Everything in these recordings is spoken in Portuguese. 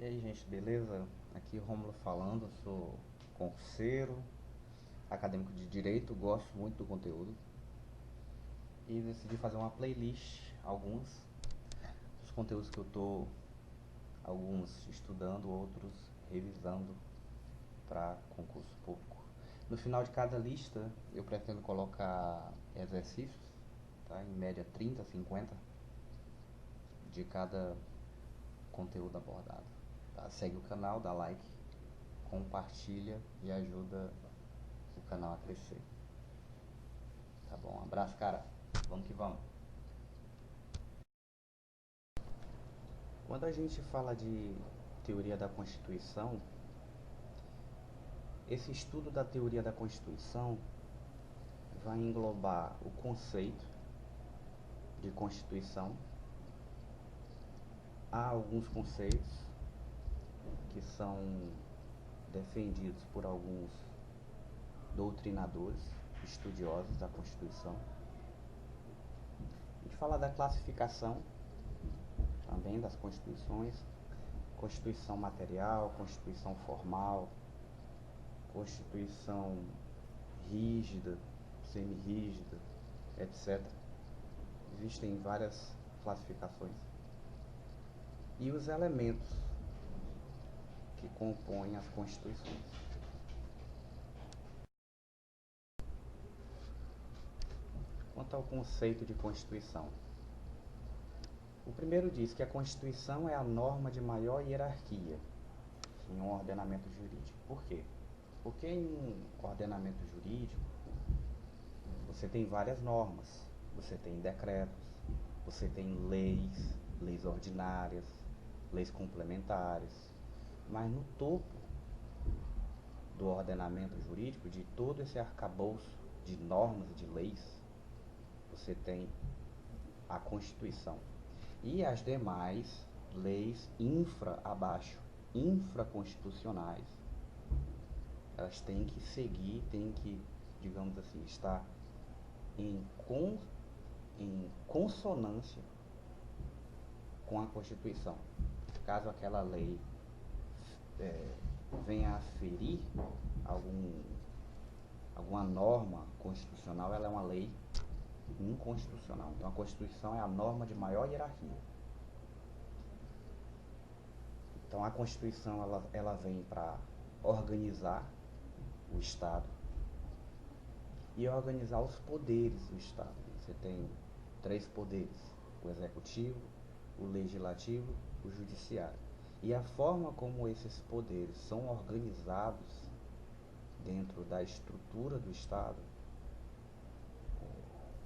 E aí, gente, beleza? Aqui Rômulo falando, sou concurseiro, acadêmico de Direito, gosto muito do conteúdo e decidi fazer uma playlist, alguns dos conteúdos que eu tô, alguns estudando, outros revisando para concurso público. No final de cada lista, eu pretendo colocar exercícios, tá? Em média 30, 50 de cada conteúdo abordado. Tá? Segue o canal, dá like, compartilha e ajuda o canal a crescer. Tá bom? Um abraço, cara. Vamos que vamos. Quando a gente fala de teoria da Constituição, esse estudo da teoria da Constituição vai englobar o conceito de Constituição. Há alguns conceitos que são defendidos por alguns doutrinadores, estudiosos da Constituição. A gente fala da classificação também das constituições, Constituição material, Constituição formal, Constituição rígida, semi-rígida, etc. Existem várias classificações. E os elementos que compõem as constituições. Quanto ao conceito de Constituição, o primeiro diz que a Constituição é a norma de maior hierarquia em um ordenamento jurídico. Por quê? Porque em um ordenamento jurídico você tem várias normas, você tem decretos, você tem leis, leis ordinárias, leis complementares, mas no topo do ordenamento jurídico, de todo esse arcabouço de normas e de leis, você tem a Constituição. E as demais leis infraconstitucionais, elas têm que seguir, têm que, digamos assim, estar em consonância com a Constituição. Caso aquela lei venha a ferir alguma norma constitucional, ela é uma lei inconstitucional. Então a Constituição é a norma de maior hierarquia. Então a Constituição ela vem para organizar o Estado e organizar os poderes do Estado. Você tem 3 poderes: o executivo, o legislativo, o judiciário. E a forma como esses poderes são organizados dentro da estrutura do Estado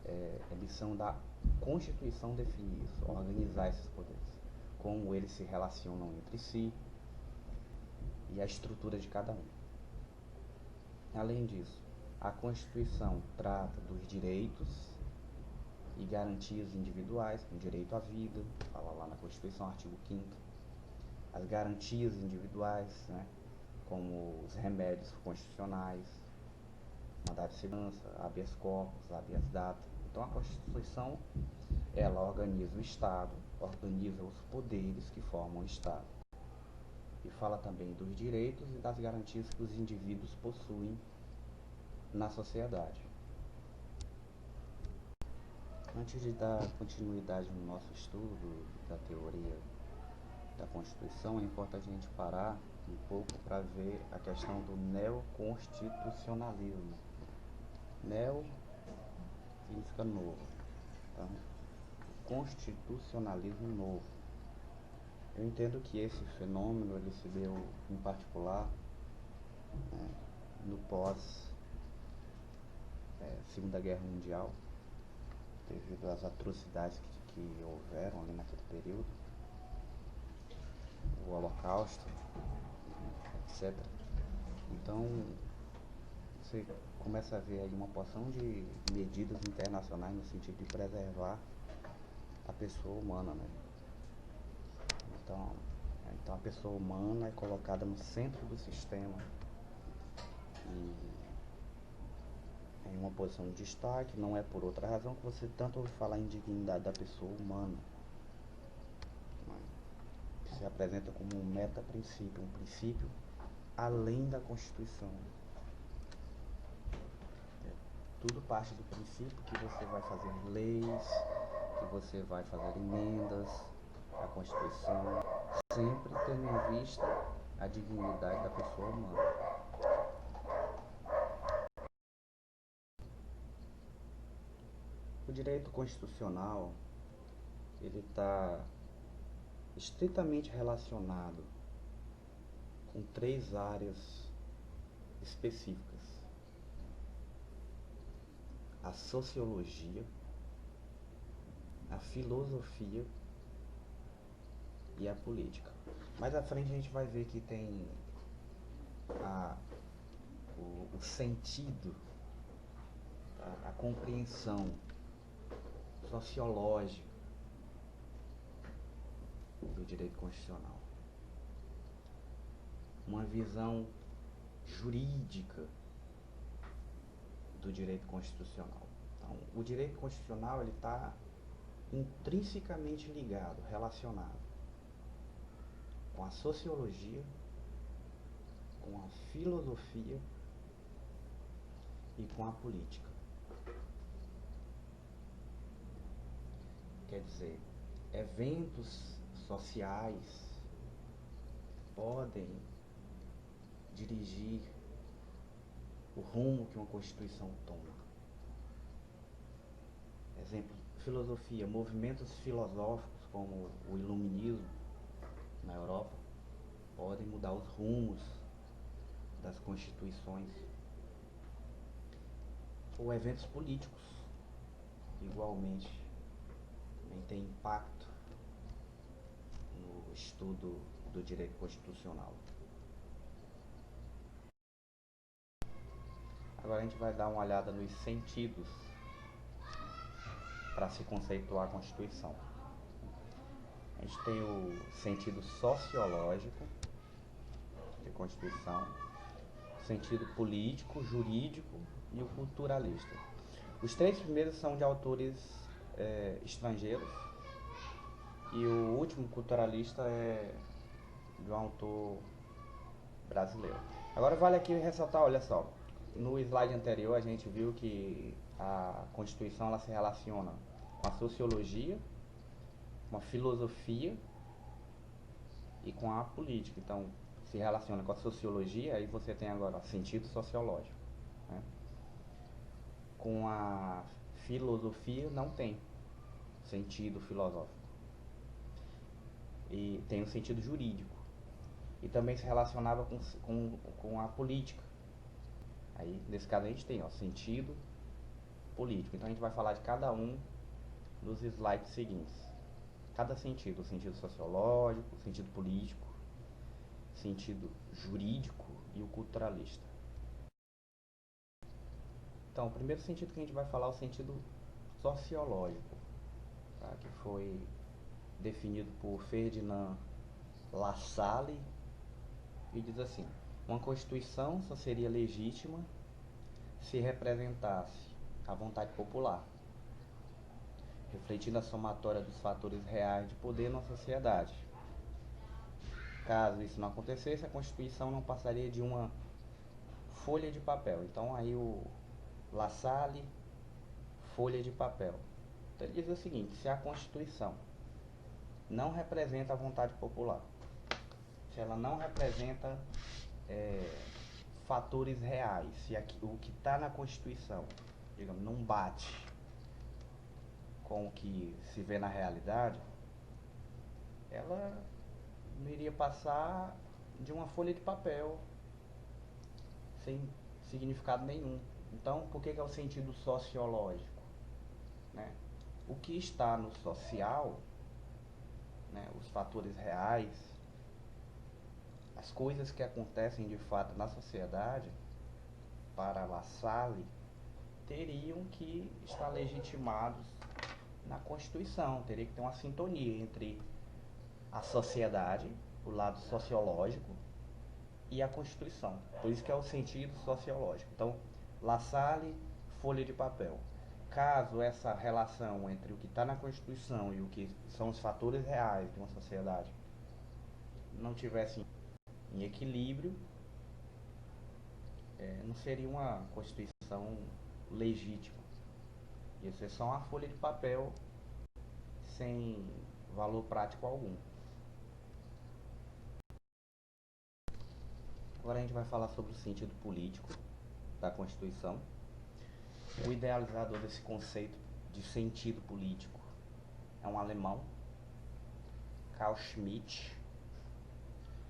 é missão da Constituição definir isso, organizar esses poderes, como eles se relacionam entre si e a estrutura de cada um. Além disso, a Constituição trata dos direitos e garantias individuais, como direito à vida, fala lá na Constituição, artigo 5º, as garantias individuais, né, como os remédios constitucionais, mandado de segurança, habeas corpus, habeas data. Então a Constituição, ela organiza o Estado, organiza os poderes que formam o Estado. E fala também dos direitos e das garantias que os indivíduos possuem na sociedade. Antes de dar continuidade no nosso estudo da teoria da Constituição, é importante a gente parar um pouco para ver a questão do neoconstitucionalismo. Neo significa novo, então, constitucionalismo novo. Eu entendo que esse fenômeno ele se deu em particular, né, no pós Segunda Guerra Mundial, devido às atrocidades que houveram ali naquele período, o Holocausto, etc. Então você começa a ver aí uma porção de medidas internacionais no sentido de preservar a pessoa humana, né? Então a pessoa humana é colocada no centro do sistema e em uma posição de destaque. Não é por outra razão que você tanto ouve falar em dignidade da pessoa humana. Isso se apresenta como um meta-princípio, um princípio além da Constituição. Tudo parte do princípio que você vai fazer leis, que você vai fazer emendas à Constituição, sempre tendo em vista a dignidade da pessoa humana. O direito constitucional, ele está estritamente relacionado com 3 áreas específicas: a sociologia, a filosofia e a política. Mais à frente a gente vai ver que tem o sentido, a compreensão sociológica do direito constitucional, uma visão jurídica do direito constitucional. Então, o direito constitucional ele está intrinsecamente ligado, relacionado com a sociologia, com a filosofia e com a política. Quer dizer, eventos sociais podem dirigir o rumo que uma Constituição toma. Exemplo, filosofia, movimentos filosóficos como o iluminismo na Europa podem mudar os rumos das constituições. Ou eventos políticos, igualmente, também tem impacto no estudo do direito constitucional. Agora a gente vai dar uma olhada nos sentidos para se conceituar a Constituição. A gente tem o sentido sociológico de Constituição, o sentido político, jurídico e o culturalista. Os 3 primeiros são de autores estrangeiros e o último, culturalista, é de um autor brasileiro. Agora vale aqui ressaltar, olha só, no slide anterior a gente viu que a Constituição ela se relaciona com a sociologia, com a filosofia e com a política. Então, se relaciona com a sociologia, aí você tem agora sentido sociológico, né? Com a filosofia não tem sentido filosófico. E tem o sentido jurídico. E também se relacionava com a política. Aí, nesse caso, a gente tem sentido político. Então, a gente vai falar de cada um nos slides seguintes. Cada sentido: o sentido sociológico, o sentido político, o sentido jurídico e o culturalista. Então, o primeiro sentido que a gente vai falar é o sentido sociológico, tá? Que foi definido por Ferdinand Lassalle e diz assim: uma Constituição só seria legítima se representasse a vontade popular, refletindo a somatória dos fatores reais de poder na sociedade. Caso isso não acontecesse, a Constituição não passaria de uma folha de papel. Então aí o Lassalle, folha de papel. Então ele diz o seguinte: se a Constituição não representa a vontade popular, se ela não representa fatores reais, se o que está na Constituição, digamos, não bate com o que se vê na realidade, ela não iria passar de uma folha de papel sem significado nenhum. Então, por que é o sentido sociológico, né? O que está no social, né, os fatores reais, as coisas que acontecem de fato na sociedade, para Lassalle, teriam que estar legitimados na Constituição. Teria que ter uma sintonia entre a sociedade, o lado sociológico, e a Constituição. Por isso que é o sentido sociológico. Então, Lassalle, folha de papel. Caso essa relação entre o que está na Constituição e o que são os fatores reais de uma sociedade não tivessem em equilíbrio, não seria uma Constituição legítima. Ia ser só uma folha de papel sem valor prático algum. Agora a gente vai falar sobre o sentido político da Constituição. O idealizador desse conceito de sentido político é um alemão, Carl Schmitt.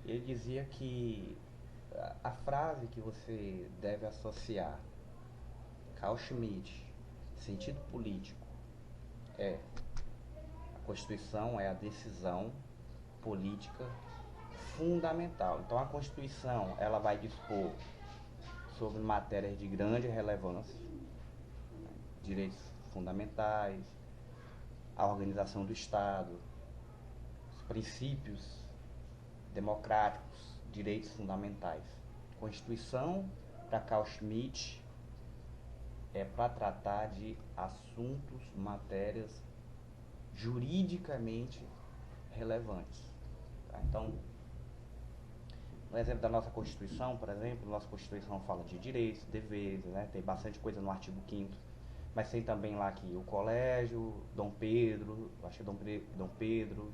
Ele dizia que a frase que você deve associar Carl Schmitt, sentido político, é: a Constituição é a decisão política fundamental. Então a Constituição ela vai dispor sobre matérias de grande relevância, direitos fundamentais, a organização do Estado, os princípios democráticos, direitos fundamentais. Constituição, para Carl Schmitt, é para tratar de assuntos, matérias juridicamente relevantes. Tá? Então, no exemplo da nossa Constituição, por exemplo, nossa Constituição fala de direitos, deveres, né? Tem bastante coisa no artigo 5º, mas tem também lá que o colégio, Dom Pedro, acho que Dom Pedro,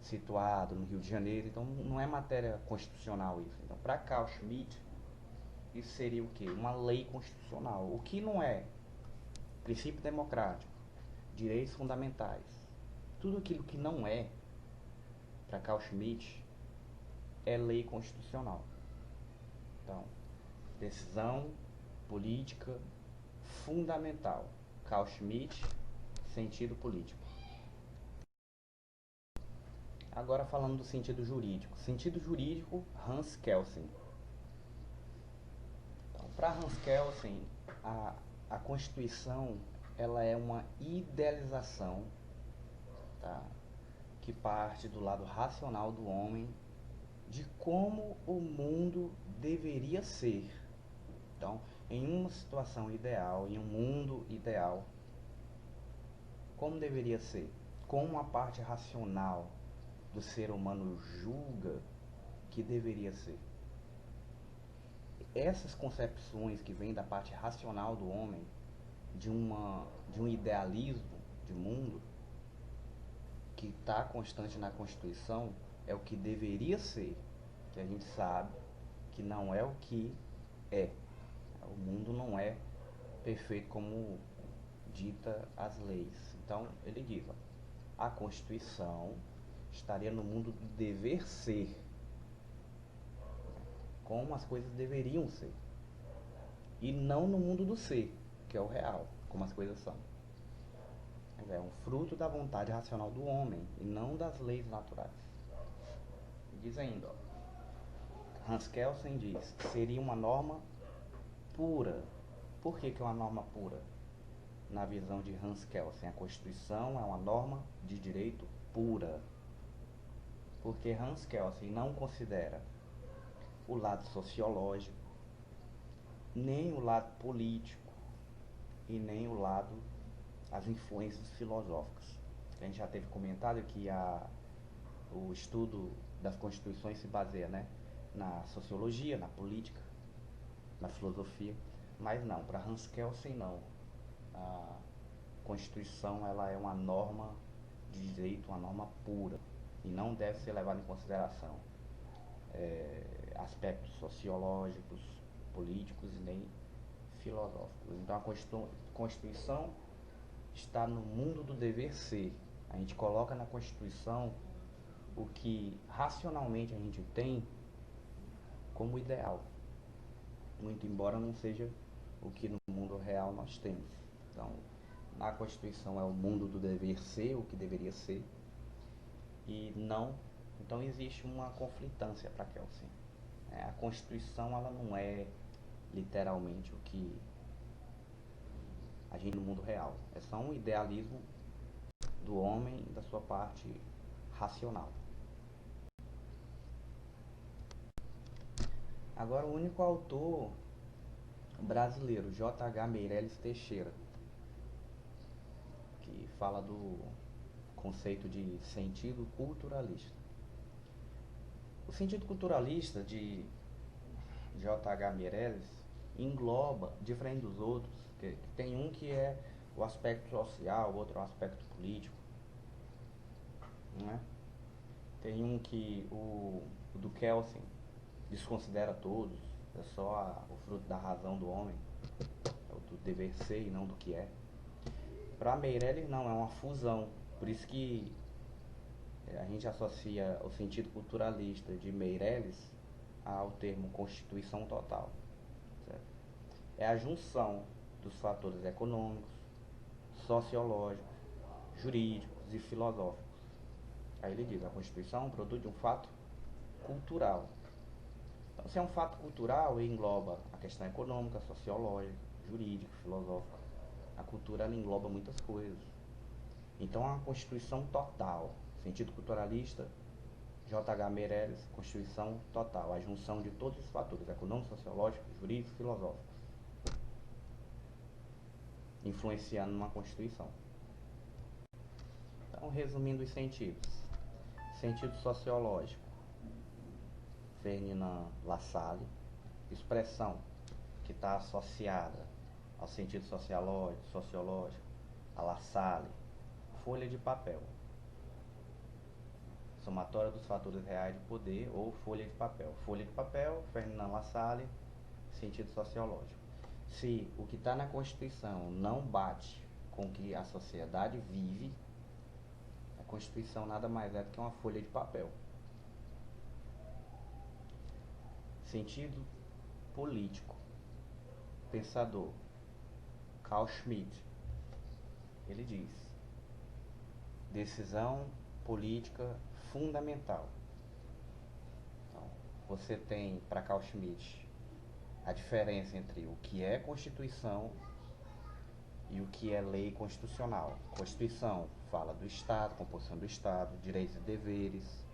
situado no Rio de Janeiro, então não é matéria constitucional isso. Então, para Carl Schmitt, isso seria o quê? Uma lei constitucional. O que não é? Princípio democrático, direitos fundamentais. Tudo aquilo que não é, para Carl Schmitt, é lei constitucional. Então, decisão política fundamental. Carl Schmitt, sentido político. Agora falando do sentido jurídico. Sentido jurídico, Hans Kelsen. Então, para Hans Kelsen, a Constituição ela é uma idealização, tá, que parte do lado racional do homem de como o mundo deveria ser. Então, em uma situação ideal, em um mundo ideal, como deveria ser? Como a parte racional do ser humano julga que deveria ser. Essas concepções que vêm da parte racional do homem, de um idealismo de mundo, que está constante na Constituição, é o que deveria ser, que a gente sabe que não é o que é. O mundo não é perfeito como dita as leis. Então, ele diz, ó, a Constituição estaria no mundo do dever ser, como as coisas deveriam ser, e não no mundo do ser, que é o real, como as coisas são. É um fruto da vontade racional do homem e não das leis naturais. Diz ainda, ó, Hans Kelsen diz que seria uma norma pura. Por que é uma norma pura? Na visão de Hans Kelsen, a Constituição é uma norma de direito pura. Porque Hans Kelsen não considera o lado sociológico, nem o lado político e nem o lado, as influências filosóficas. A gente já teve comentado que o estudo das constituições se baseia, né, na sociologia, na política, na filosofia, mas não, para Hans Kelsen não. A Constituição ela é uma norma de direito, uma norma pura, e não deve ser levada em consideração aspectos sociológicos, políticos e nem filosóficos. Então a Constituição está no mundo do dever ser. A gente coloca na Constituição o que racionalmente a gente tem como ideal, muito embora não seja o que no mundo real nós temos. Então, na Constituição é o mundo do dever ser, o que deveria ser, e não. Então existe uma conflitância para Kelsen. A Constituição ela não é literalmente o que a gente no mundo real. É só um idealismo do homem, da sua parte racional. Agora, o único autor brasileiro, J.H. Meireles Teixeira, que fala do conceito de sentido culturalista. O sentido culturalista de J.H. Meirelles engloba, diferente dos outros, que tem um que é o aspecto social, o outro é o aspecto político, né? Tem um que o do Kelsen desconsidera todos, é só o fruto da razão do homem, é o do dever ser e não do que é. Para Meirelles não, é uma fusão, por isso que a gente associa o sentido culturalista de Meirelles ao termo constituição total, certo? É a junção dos fatores econômicos, sociológicos, jurídicos e filosóficos. Aí ele diz, a Constituição é um produto de um fato cultural. Então, se é um fato cultural, ele engloba a questão econômica, sociológica, jurídica, filosófica. A cultura ela engloba muitas coisas. Então, é uma Constituição total. Sentido culturalista, J.H. Meirelles, Constituição total. A junção de todos os fatores econômicos, sociológicos, jurídicos e filosóficos, influenciando numa Constituição. Então, resumindo os sentidos. Sentido sociológico, Ferdinand Lassalle, expressão que está associada ao sentido sociológico, a Lassalle, folha de papel, somatória dos fatores reais de poder ou folha de papel. Folha de papel, Ferdinand Lassalle, sentido sociológico. Se o que está na Constituição não bate com o que a sociedade vive, a Constituição nada mais é do que uma folha de papel. Sentido político. Pensador Carl Schmitt, ele diz: decisão política fundamental. Então, você tem para Carl Schmitt a diferença entre o que é Constituição e o que é lei constitucional. Constituição fala do Estado, composição do Estado, direitos e deveres,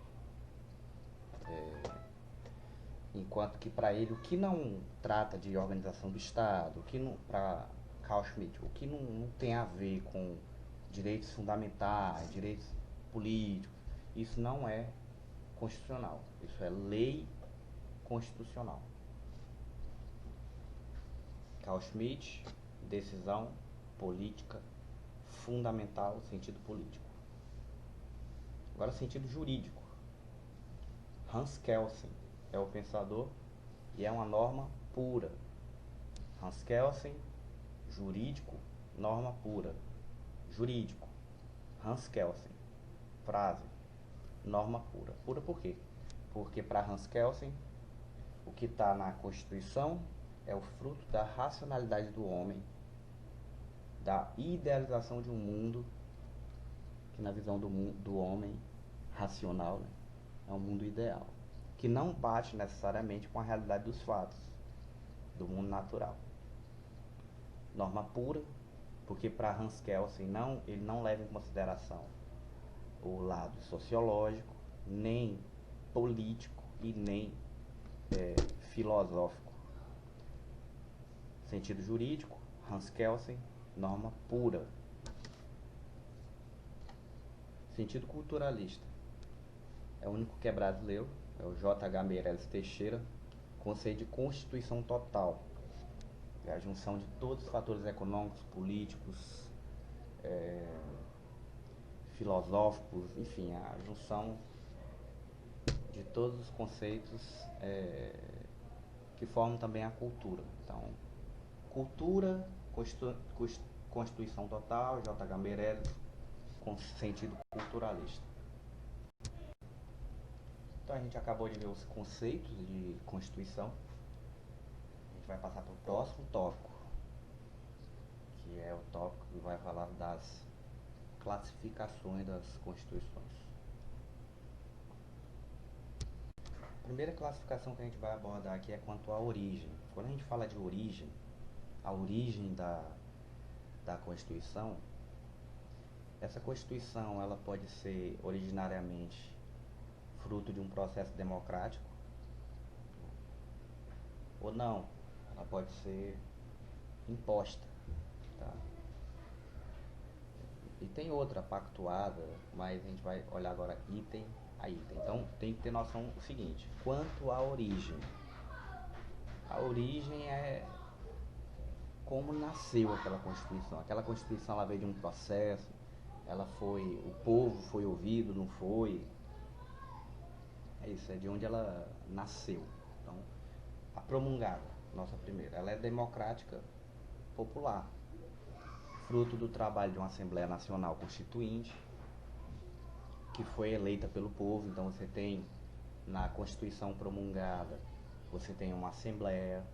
enquanto que para ele o que não trata de organização do Estado, o que não, para Carl Schmitt, o que não tem a ver com direitos fundamentais, direitos políticos, isso não é constitucional, isso é lei constitucional. Carl Schmitt, decisão política fundamental, sentido político. Agora, sentido jurídico. Hans Kelsen é o pensador e é uma norma pura. Hans Kelsen, jurídico, norma pura. Jurídico, Hans Kelsen, frase, norma pura. Pura por quê? Porque para Hans Kelsen, o que está na Constituição é o fruto da racionalidade do homem, da idealização de um mundo que, na visão do homem racional, né, é um mundo ideal, que não bate necessariamente com a realidade dos fatos, do mundo natural. Norma pura, porque para Hans Kelsen ele não leva em consideração o lado sociológico, nem político e nem filosófico. Sentido jurídico, Hans Kelsen, norma pura. Sentido culturalista, é o único que é brasileiro, é o J.H. Meirelles Teixeira, conceito de Constituição total. É a junção de todos os fatores econômicos, políticos, filosóficos, enfim, a junção de todos os conceitos que formam também a cultura. Então, cultura, Constituição total, J.H. Meirelles, com sentido culturalista. Então a gente acabou de ver os conceitos de Constituição. A gente vai passar para o próximo tópico, que é o tópico que vai falar das classificações das Constituições. A primeira classificação que a gente vai abordar aqui é quanto à origem. Quando a gente fala de origem, a origem da Constituição, essa Constituição ela pode ser originariamente fruto de um processo democrático ou não, ela pode ser imposta, tá? E tem outra pactuada, mas a gente vai olhar agora item Então tem que ter noção do seguinte, quanto à origem. A origem é como nasceu aquela Constituição. Aquela Constituição ela veio de um processo, o povo foi ouvido, não foi. É isso, é de onde ela nasceu. Então, a promulgada, nossa primeira, ela é democrática popular, fruto do trabalho de uma Assembleia Nacional Constituinte, que foi eleita pelo povo. Então você tem na Constituição promulgada, você tem uma Assembleia.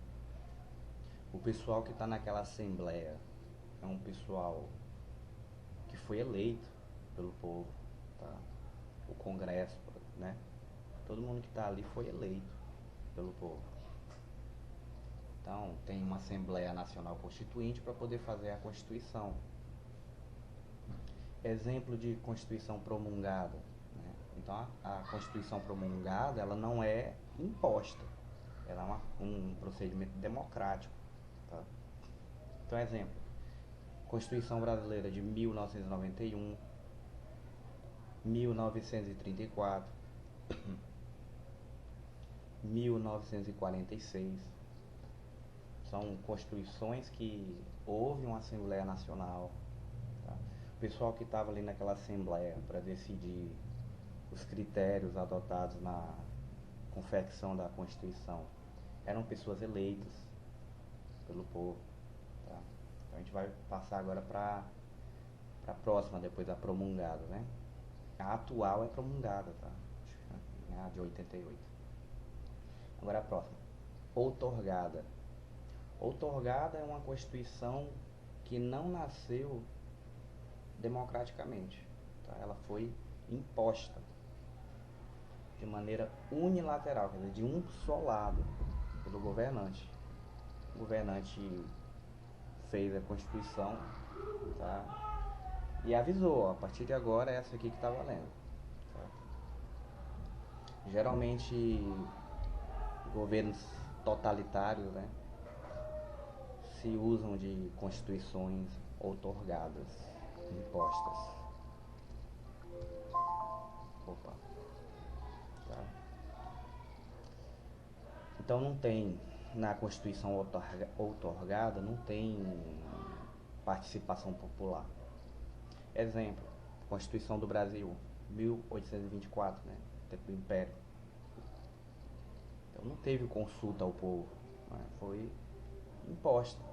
O pessoal que está naquela Assembleia é um pessoal que foi eleito pelo povo, tá? O Congresso, né? Todo mundo que está ali foi eleito pelo povo. Então tem uma Assembleia Nacional Constituinte para poder fazer a Constituição. Exemplo de Constituição promulgada, né? Então a Constituição promulgada ela não é imposta, ela é um procedimento democrático, tá? Então exemplo, Constituição Brasileira de 1991, 1934, 1946. São constituições que houve uma Assembleia Nacional. Tá? O pessoal que estava ali naquela Assembleia para decidir os critérios adotados na confecção da Constituição eram pessoas eleitas pelo povo. Tá? Então a gente vai passar agora para a próxima, depois da promulgada, né? A atual é promulgada, tá? A de 88. Agora a próxima. Outorgada. Outorgada é uma Constituição que não nasceu democraticamente, tá? Ela foi imposta de maneira unilateral, quer dizer, de um só lado, pelo governante. O governante fez a Constituição, tá? E avisou, ó, a partir de agora é essa aqui que está valendo. Tá? Geralmente governos totalitários, né, se usam de constituições outorgadas, impostas. Opa. Tá? Então não tem, na Constituição outorgada, não tem participação popular. Exemplo, Constituição do Brasil, 1824, né, tempo do Império. Então não teve consulta ao povo, né, foi imposta,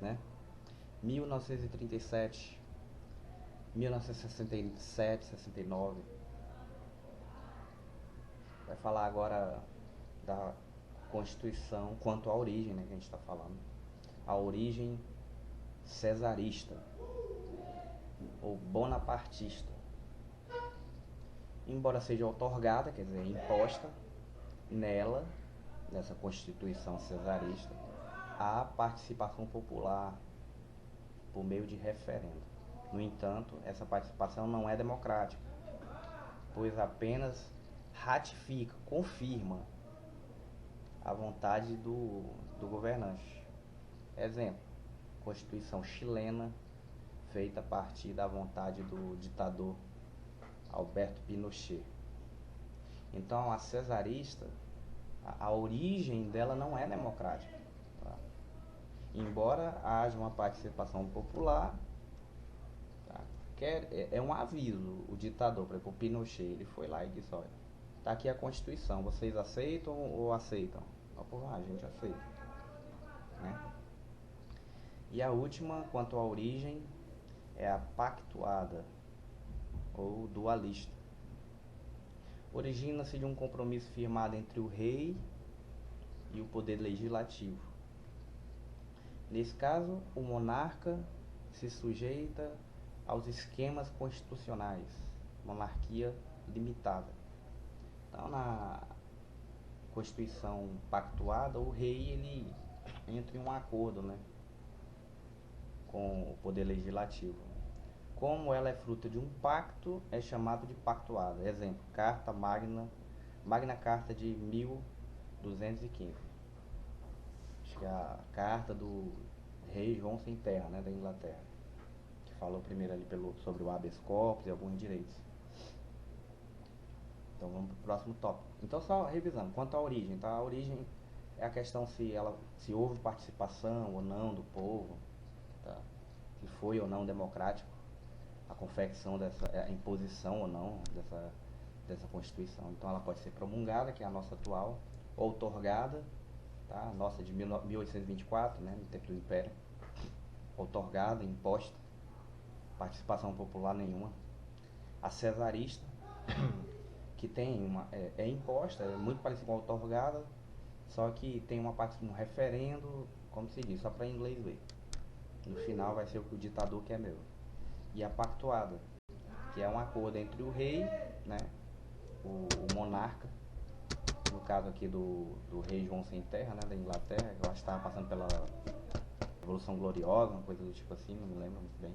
né? 1937, 1967, 69. Vai falar agora da Constituição quanto à origem, né, que a gente está falando. A origem cesarista ou bonapartista. Embora seja outorgada, quer dizer, imposta, nessa Constituição cesarista, há participação popular por meio de referendo. No entanto, essa participação não é democrática, pois apenas ratifica, confirma a vontade do governante. Exemplo, Constituição chilena, feita a partir da vontade do ditador Alberto Pinochet. Então, a cesarista, a origem dela não é democrática. Tá? Embora haja uma participação popular, tá? É um aviso. O ditador, por exemplo, o Pinochet, ele foi lá e disse, olha, tá aqui a Constituição, vocês aceitam ou aceitam? A gente aceita, né? E a última, quanto à origem, é a pactuada ou dualista. Origina-se de um compromisso firmado entre o rei e o poder legislativo. Nesse caso, o monarca se sujeita aos esquemas constitucionais, monarquia limitada. Então, na Constituição pactuada, o rei ele entra em um acordo, né, com o poder legislativo. Como ela é fruto de um pacto, é chamado de pactuada. Exemplo, Carta Magna Carta de 1215. Acho que é a carta do rei João Sem Terra, né, da Inglaterra, que falou primeiro ali sobre o habeas corpus e alguns direitos. Então vamos para o próximo tópico. Então só revisando, quanto à origem, tá? A origem é a questão se houve participação ou não do povo, tá? Se foi ou não democrático a confecção a imposição ou não dessa Constituição. Então ela pode ser promulgada, que é a nossa atual, ou outorgada, tá? A nossa de 1824, né, no tempo do Império, outorgada, imposta, participação popular nenhuma. A cesarista, que tem é imposta, é muito parecida com a outorgada, só que tem um referendo, como se diz, só para inglês ler. No final vai ser o que o ditador quer mesmo. E a pactuada, que é um acordo entre o rei, né, o monarca, no caso aqui do rei João Sem Terra, né, da Inglaterra, que eu acho que estava passando pela Revolução Gloriosa, uma coisa do tipo assim, não me lembro muito bem.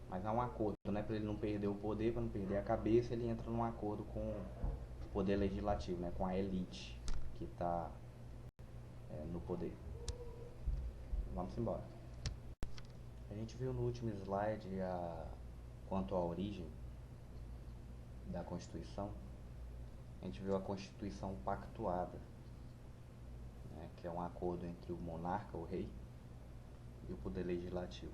Mas há um acordo, né, para ele não perder o poder, para não perder a cabeça, ele entra num acordo com o poder legislativo, né, com a elite que está no poder. Vamos embora. A gente viu no último slide quanto à origem da Constituição. A gente viu a Constituição pactuada, né, que é um acordo entre o monarca, o rei, e o poder legislativo,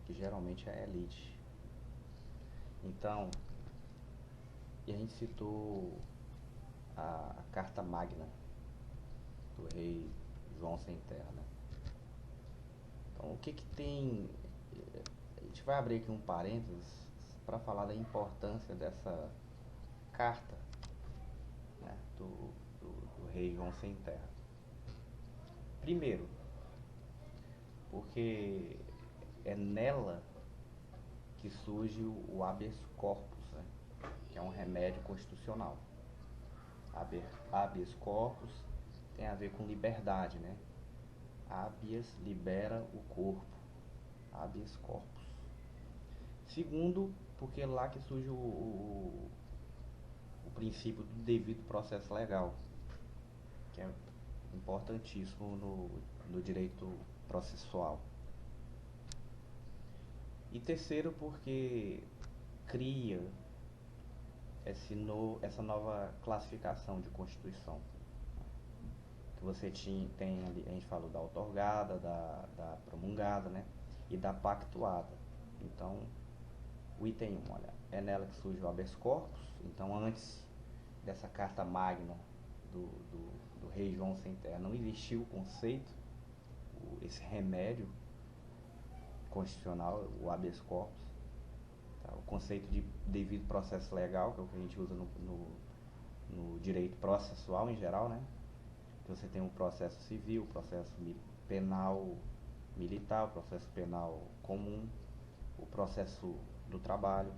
que geralmente é a elite. Então, e a gente citou a Carta Magna do rei João Sem Terra, né? Então, o que tem... A gente vai abrir aqui um parênteses para falar da importância dessa carta, né, do rei João Sem Terra. Primeiro, porque é nela que surge o habeas corpus, né, que é um remédio constitucional. Habeas corpus tem a ver com liberdade, né? Habeas libera o corpo, habeas corpus. Segundo, porque é lá que surge o princípio do devido processo legal, que é importantíssimo no direito processual. E terceiro, porque cria essa nova classificação de Constituição. Que você tem ali, a gente falou da outorgada, da promulgada, né? E da pactuada. Então, o item 1, olha, é nela que surge o habeas corpus. Então, antes dessa carta magna do rei João Sem Terra, não existia o conceito, esse remédio constitucional, o habeas corpus, tá? O conceito de devido processo legal, que é o que a gente usa no direito processual em geral, né? Que você tem um processo civil, processo penal militar, o processo penal comum, o processo do trabalho.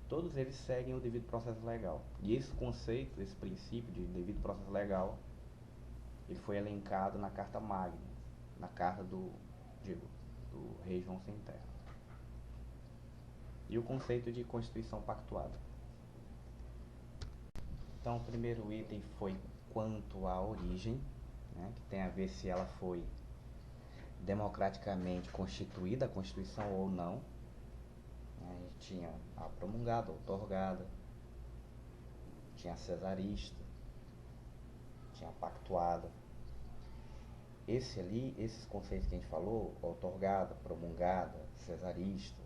Todos eles seguem o devido processo legal. E esse conceito, esse princípio de devido processo legal, ele foi elencado na Carta Magna, na carta do rei João Sem Terra. E o conceito de Constituição pactuada. Então, o primeiro item foi quanto à origem, né, que tem a ver se ela foi democraticamente constituída, a Constituição ou não. A gente tinha a promulgada, a outorgada, tinha a cesarista, tinha a pactuada. Esses conceitos que a gente falou, outorgada, promulgada, cesarista,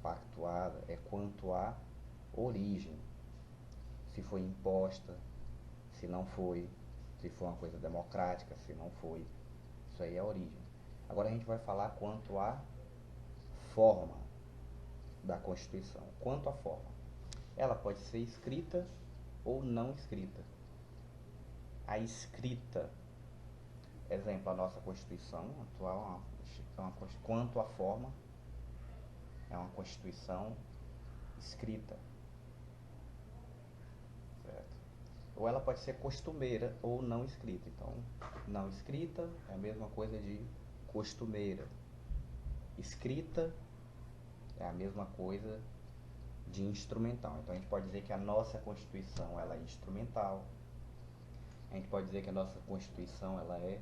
pactuada, é quanto à origem. Se foi imposta, se não foi, se foi uma coisa democrática, se não foi. Isso aí é a origem. Agora a gente vai falar quanto à forma da Constituição. Quanto à forma, ela pode ser escrita ou não escrita. A escrita, exemplo, a nossa Constituição atual, quanto à forma, é uma Constituição escrita, certo? Ou ela pode ser costumeira ou não escrita. Então, não escrita é a mesma coisa de costumeira. Escrita é a mesma coisa de instrumental. Então, a gente pode dizer que a nossa Constituição ela é instrumental. A gente pode dizer que a nossa Constituição ela é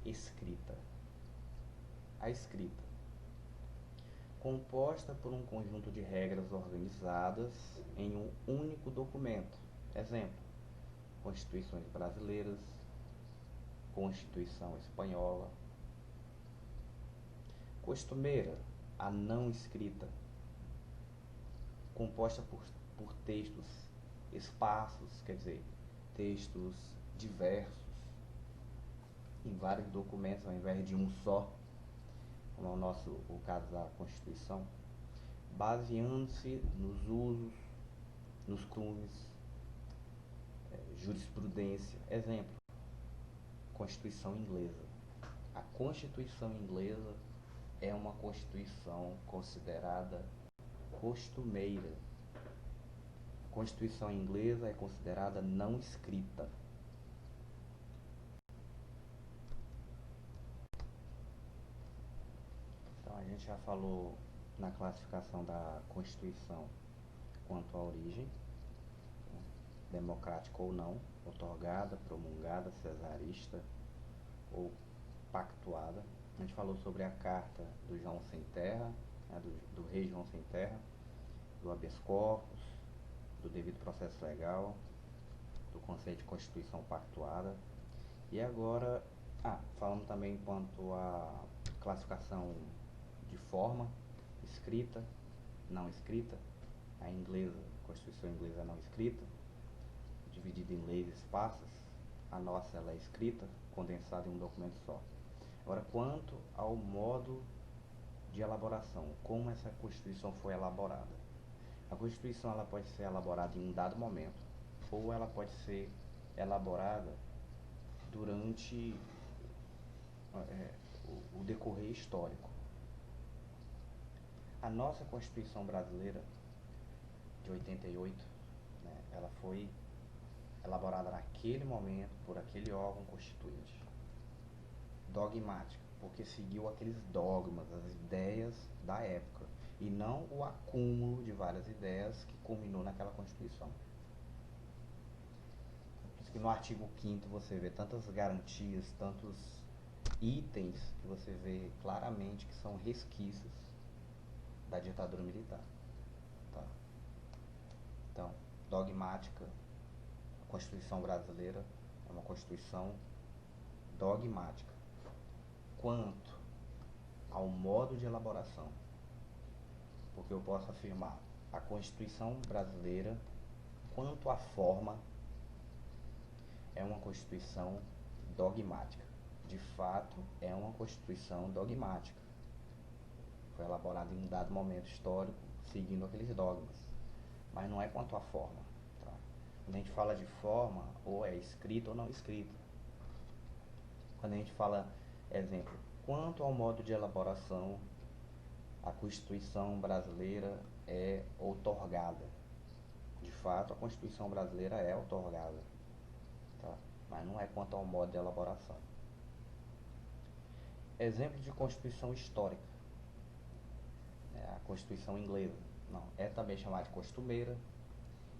escrita. A escrita. composta por um conjunto de regras organizadas em um único documento. Exemplo: Constituições brasileiras, Constituição espanhola. Costumeira, a não escrita, composta por textos esparsos, quer dizer, textos diversos, em vários documentos ao invés de um só, como é o caso da Constituição, baseando-se nos usos, nos costumes, jurisprudência. Exemplo: Constituição inglesa. A Constituição inglesa é uma Constituição considerada costumeira. A Constituição inglesa é considerada não escrita. Então a gente já falou na classificação da Constituição quanto à origem, né, democrática ou não, outorgada, promulgada, cesarista ou pactuada. A gente falou sobre a carta do João Sem Terra, né, do rei João Sem Terra, do habeas corpus, do devido processo legal, do conceito de Constituição pactuada. E agora, falamos também quanto à classificação de forma, escrita, não escrita. A inglesa, a Constituição inglesa não escrita, dividida em leis esparsas. A nossa ela é escrita, condensada em um documento só. Agora, quanto ao modo de elaboração, como essa Constituição foi elaborada. A Constituição ela pode ser elaborada em um dado momento, ou ela pode ser elaborada durante o decorrer histórico. A nossa Constituição brasileira de 88, né, ela foi elaborada naquele momento por aquele órgão constituinte. Dogmática, porque seguiu aqueles dogmas, as ideias da época, e não o acúmulo de várias ideias que culminou naquela Constituição. Por isso que no artigo 5º você vê tantas garantias, tantos itens que você vê claramente que são resquícios da ditadura militar. Tá? Então, dogmática, a Constituição brasileira é uma Constituição dogmática. Quanto ao modo de elaboração, porque eu posso afirmar, a Constituição brasileira, quanto à forma, é uma Constituição dogmática. De fato, é uma Constituição dogmática. Foi elaborada em um dado momento histórico, seguindo aqueles dogmas. Mas não é quanto à forma. Tá? Quando a gente fala de forma, ou é escrita ou não escrita. Quando a gente fala, exemplo, quanto ao modo de elaboração, a Constituição brasileira é outorgada. De fato, a Constituição brasileira é outorgada. Tá? Mas não é quanto ao modo de elaboração. Exemplo de Constituição histórica. A Constituição inglesa. Não, é também chamada de costumeira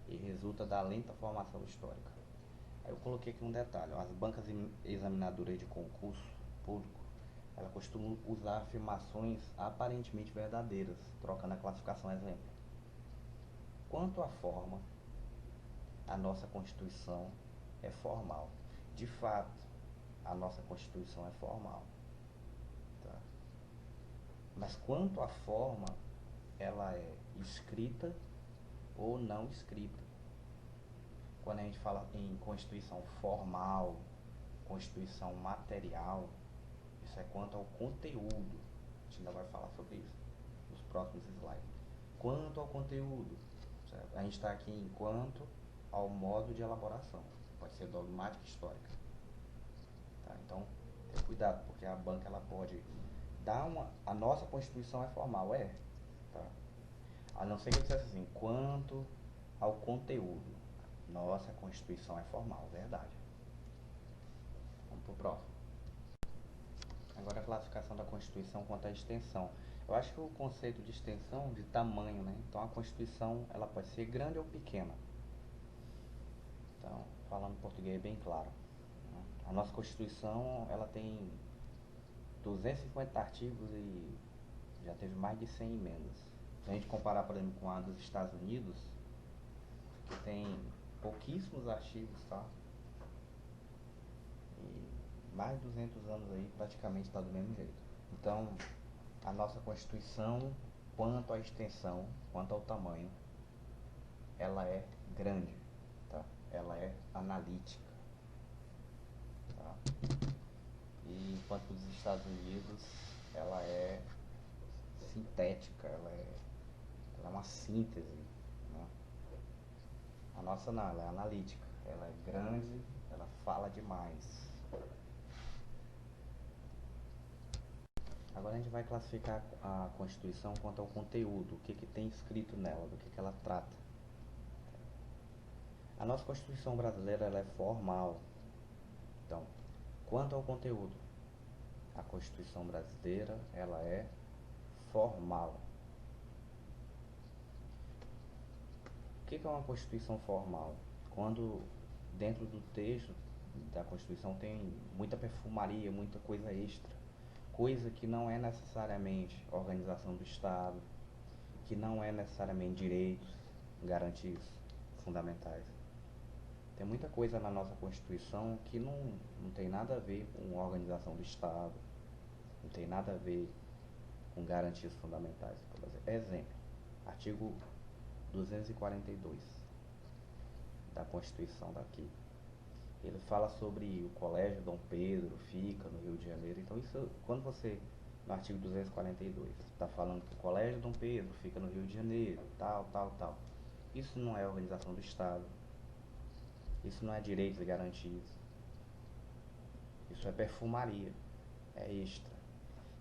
e resulta da lenta formação histórica. Aí eu coloquei aqui um detalhe. As bancas examinadoras de concurso público, ela costuma usar afirmações aparentemente verdadeiras, trocando a classificação exemplo. Quanto à forma, a nossa Constituição é formal. De fato, a nossa Constituição é formal. Tá? Mas quanto à forma, ela é escrita ou não escrita. Quando a gente fala em Constituição formal, Constituição material, isso é quanto ao conteúdo. A gente ainda vai falar sobre isso nos próximos slides. Quanto ao conteúdo, certo? A gente está aqui em quanto ao modo de elaboração. Pode ser dogmática e histórica. Tá? Então, tenha cuidado, porque a banca ela pode dar a nossa Constituição é formal, tá? A não ser que ele dissesse assim, quanto ao conteúdo, nossa Constituição é formal, verdade. Vamos para o próximo. Agora a classificação da Constituição quanto à extensão. Eu acho que o conceito de extensão, de tamanho, né? Então a Constituição ela pode ser grande ou pequena. Então, falando português bem claro. A nossa Constituição ela tem 250 artigos e já teve mais de 100 emendas. Se a gente comparar, por exemplo, com a dos Estados Unidos, que tem pouquíssimos artigos, tá? E mais de 200 anos aí, praticamente está do mesmo jeito. Então, a nossa Constituição, quanto à extensão, quanto ao tamanho, ela é grande, tá? Ela é analítica, tá? E enquanto dos Estados Unidos, ela é sintética, ela é uma síntese, né? A nossa não, ela é analítica, ela é grande, ela fala demais. Agora a gente vai classificar a Constituição quanto ao conteúdo, o que tem escrito nela, do que ela trata. A nossa Constituição brasileira, ela é formal. Então, quanto ao conteúdo, a Constituição brasileira, ela é formal. O que é uma Constituição formal? Quando dentro do texto da Constituição tem muita perfumaria, muita coisa extra, coisa que não é necessariamente organização do Estado, que não é necessariamente direitos, garantias fundamentais. Tem muita coisa na nossa Constituição que não tem nada a ver com organização do Estado, não tem nada a ver com garantias fundamentais. Por exemplo, artigo 242 da Constituição daqui. Ele fala sobre o Colégio Dom Pedro, fica no Rio de Janeiro. Então, isso, quando você, no artigo 242, está falando que o Colégio Dom Pedro fica no Rio de Janeiro, tal, tal, tal. Isso não é organização do Estado. Isso não é direitos e garantias. Isso é perfumaria. É extra.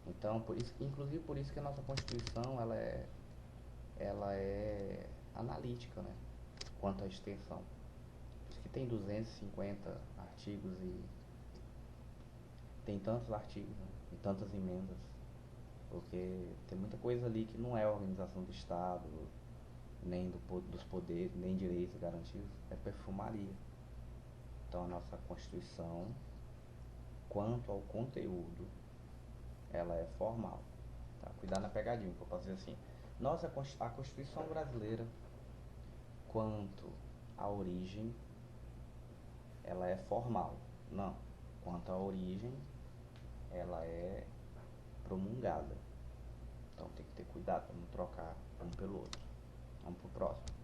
Então, inclusive por isso que a nossa Constituição, ela é analítica, né? Quanto à extensão. Por isso que tem 250 artigos e tem tantos artigos, né? E tantas emendas. Porque tem muita coisa ali que não é organização do Estado, nem dos poderes, nem direitos e garantias, é perfumaria. Então a nossa Constituição, quanto ao conteúdo, ela é formal. Tá? Cuidado na pegadinha, que eu posso dizer assim. A Constituição brasileira, quanto à origem, ela é formal. Não. Quanto à origem, ela é promulgada. Então tem que ter cuidado para não trocar um pelo outro. Vamos pro próximo.